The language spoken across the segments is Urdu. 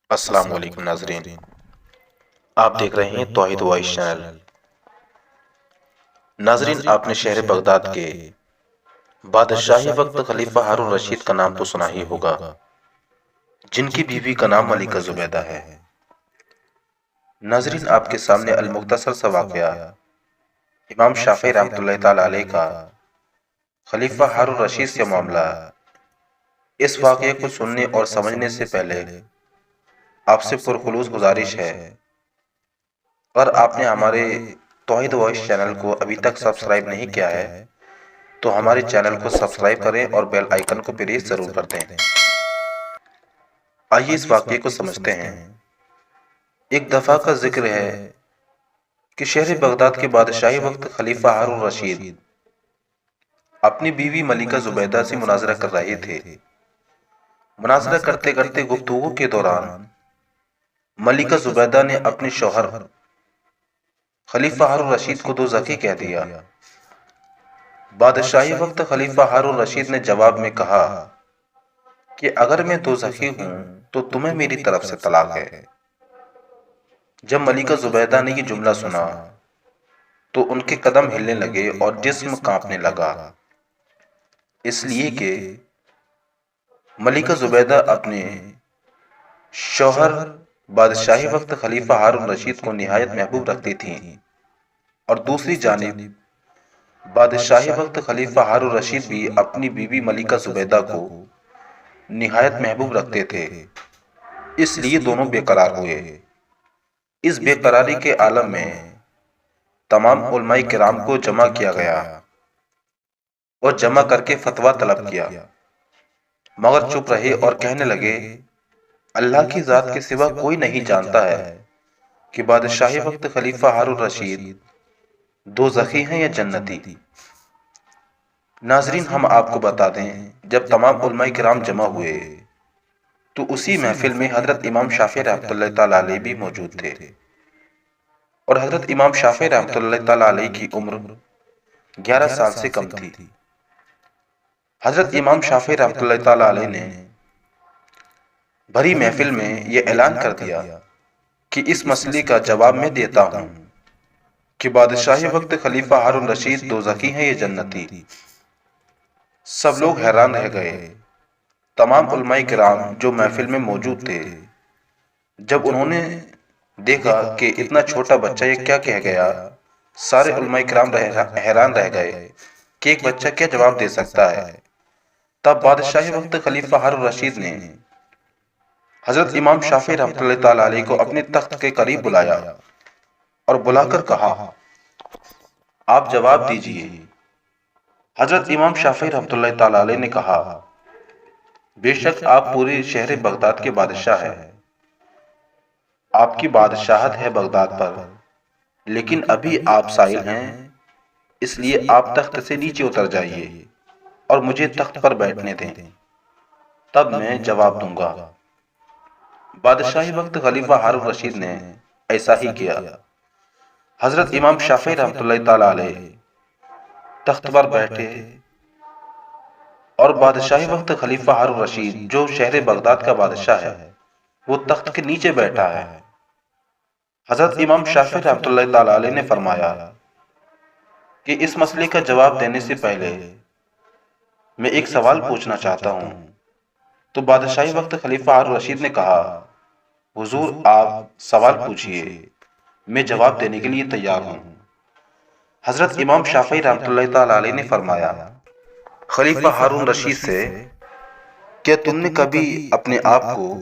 السلام علیکم ناظرین، آپ دیکھ رہے ہیں توحید وائس چینل۔ ناظرین، آپ نے شہر بغداد کے بادشاہی وقت خلیفہ ہارون رشید کا نام تو سنا ہی ہوگا، جن کی بیوی کا نام ملکہ زبیدہ ہے۔ ناظرین، آپ کے سامنے المختصر سا واقعہ امام شافعی رحمۃ اللہ تعالی علیہ کا خلیفہ ہارون رشید سے معاملہ۔ اس واقعے کو سننے اور سمجھنے سے پہلے آپ سے پرخلوص گزارش ہے، اگر آپ نے ہمارے توحید وائس چینل کو ابھی تک سبسکرائب نہیں کیا ہے تو ہمارے چینل کو سبسکرائب کریں اور بیل آئیکن کو پریس ضرور کر دیں۔ آئیے اس واقعے کو سمجھتے ہیں۔ ایک دفعہ کا ذکر ہے کہ شہر بغداد کے بادشاہی وقت خلیفہ ہارون رشید اپنی بیوی ملکہ زبیدہ سے مناظرہ کر رہے تھے۔ مناظرہ کرتے کرتے گفتگو کے دوران ملکہ زبیدہ نے اپنے شوہر خلیفہ ہارون رشید کو دوزخی کہہ دیا۔ بادشاہی وقت خلیفہ ہارون رشید نے جواب میں کہا کہ اگر میں دوزخی ہوں تو تمہیں میری طرف سے طلاق ہے۔ جب ملکہ زبیدہ نے یہ جملہ سنا تو ان کے قدم ہلنے لگے اور جسم کانپنے لگا، اس لیے کہ ملکہ زبیدہ اپنے شوہر بادشاہی وقت خلیفہ ہارون رشید کو نہایت محبوب رکھتی تھیں، اور دوسری جانب بادشاہی وقت خلیفہ ہارون رشید بھی اپنی بیوی ملکہ زبیدہ کو نہایت محبوب رکھتے تھے، اس لیے دونوں بے قرار ہوئے۔ اس بے قراری کے عالم میں تمام علماء کرام کو جمع کیا گیا اور جمع کر کے فتویٰ طلب کیا، مگر چپ رہے اور کہنے لگے اللہ کی ذات کے سوا کوئی نہیں جانتا ہے کہ بادشاہی وقت خلیفہ ہارون رشید دوزخی ہیں یا جنتی۔ ناظرین، ہم آپ کو بتا دیں، جب تمام علماء کرام جمع ہوئے تو اسی محفل میں حضرت امام شافعی رحمۃ اللہ تعالی علیہ بھی موجود تھے، اور حضرت امام شافعی رحمۃ اللہ تعالی علیہ کی عمر 11 سال سے کم تھی۔ حضرت امام شافعی رحمۃ اللہ تعالی علیہ نے بھری محفل میں یہ اعلان کر دیا کہ اس مسئلے کا جواب میں دیتا ہوں کہ بادشاہی وقت خلیفہ ہارون رشید دوزخی ہیں یا جنتی۔ سب لوگ حیران رہ گئے۔ تمام علماء کرام جو محفل میں موجود تھے، جب انہوں نے دیکھا کہ اتنا چھوٹا بچہ یہ کیا کہہ گیا، سارے علماء کرام حیران رہ گئے کہ ایک بچہ کیا جواب دے سکتا ہے۔ تب بادشاہی وقت خلیفہ ہارون رشید نے حضرت امام شافعی رحمۃ اللہ تعالی علیہ کو اپنے تخت کے قریب بلایا اور بلا کر کہا، آپ جواب دیجئے۔ حضرت امام شافعی رحمۃ اللہ تعالی علیہ نے کہا، بے شک آپ پورے شہر بغداد کے بادشاہ ہیں، آپ کی بادشاہت ہے بغداد پر، لیکن ابھی آپ سائل ہیں، اس لیے آپ تخت سے نیچے اتر جائیے اور مجھے تخت پر بیٹھنے دیں، تب میں جواب دوں گا۔ بادشاہی وقت خلیفہ ہارون رشید نے ایسا ہی کیا۔ حضرت امام شافعی رحمۃ اللہ تعالی علیہ تخت پر بیٹھے اور بادشاہی وقت خلیفہ ہارون رشید جو شہر بغداد کا بادشاہ ہے وہ تخت کے نیچے بیٹھا ہے۔ حضرت امام شافعی رحمۃ اللہ تعالی علیہ نے فرمایا کہ اس مسئلے کا جواب دینے سے پہلے میں ایک سوال پوچھنا چاہتا ہوں۔ تو بادشاہی وقت خلیفہ ہارون رشید نے کہا، حضور آپ سوال پوچھئے، میں جواب دینے کے لیے تیار ہوں۔ حضرت امام شافعی رحمۃ اللہ تعالی علیہ نے فرمایا، خلیفہ ہارون رشید سے، کیا تم نے کبھی اپنے آپ کو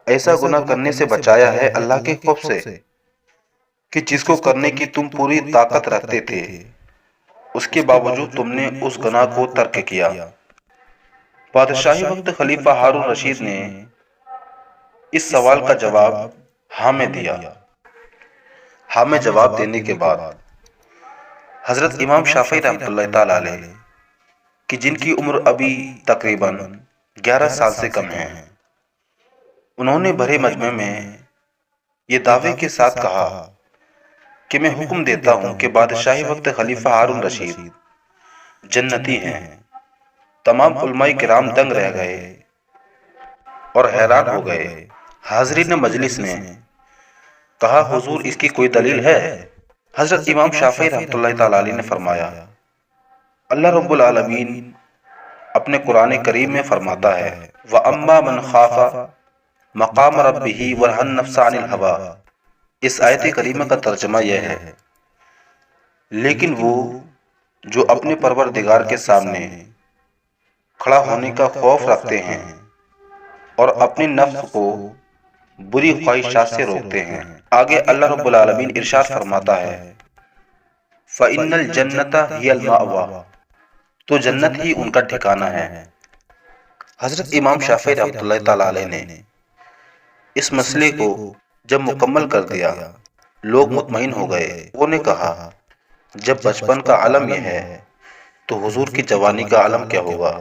ایسا گناہ کرنے سے بچایا ہے اللہ کے خوف سے کہ جس کو کرنے کی تم پوری طاقت رکھتے تھے، اس کے باوجود تم نے اس گناہ کو ترک کیا؟ بادشاہی وقت خلیفہ ہارون رشید نے اس سوال کا جواب ہاں میں دیا۔ ہاں میں جواب دینے کے بعد حضرت امام شافعی رحمۃ اللہ تعالی علیہ کہ جن کی عمر ابھی تقریباً 11 سال سے کم ہے، انہوں نے بھرے مجمع میں یہ دعوے کے ساتھ کہا کہ میں حکم دیتا ہوں کہ بادشاہی وقت خلیفہ ہارون رشید جنتی ہیں۔ تمام علماء کرام دنگ رہ گئے اور حیران ہو گئے۔ حاضرین مجلس نے کہا حضور اس کی کوئی دلیل ہے؟ حضرت امام شافعی رحمۃ اللہ تعالی علیہ نے فرمایا اللہ رب العالمین اپنے قرآن کریم میں فرماتا ہے وَأَمَّا مَنْ خَافَ مَقَامَ رَبِّهِ وَنَهَى النَّفْسَ عَنِ الْهَوَىٰ۔ اس آیت کریمہ کا ترجمہ یہ ہے لیکن وہ جو اپنے پروردگار کے سامنے کھڑا ہونے کا خوف رکھتے ہیں اور اپنے نفس کو بری خواہشات سے روکتے ہیں۔ آگے اللہ رب العالمین ارشاد فرماتا ہے فَإِنَّ الْجَنَّةَ هِيَ الْمَأْوَىٰ، تو جنت ہی ان کا ٹھکانہ ہے۔ حضرت امام شافعی رحمۃ اللہ تعالی علیہ نے اس مسئلے کو جب مکمل کر دیا لوگ مطمئن ہو گئے۔ وہ نے کہا جب بچپن کا عالم یہ ہے تو حضور کی جوانی کا عالم کیا ہوگا؟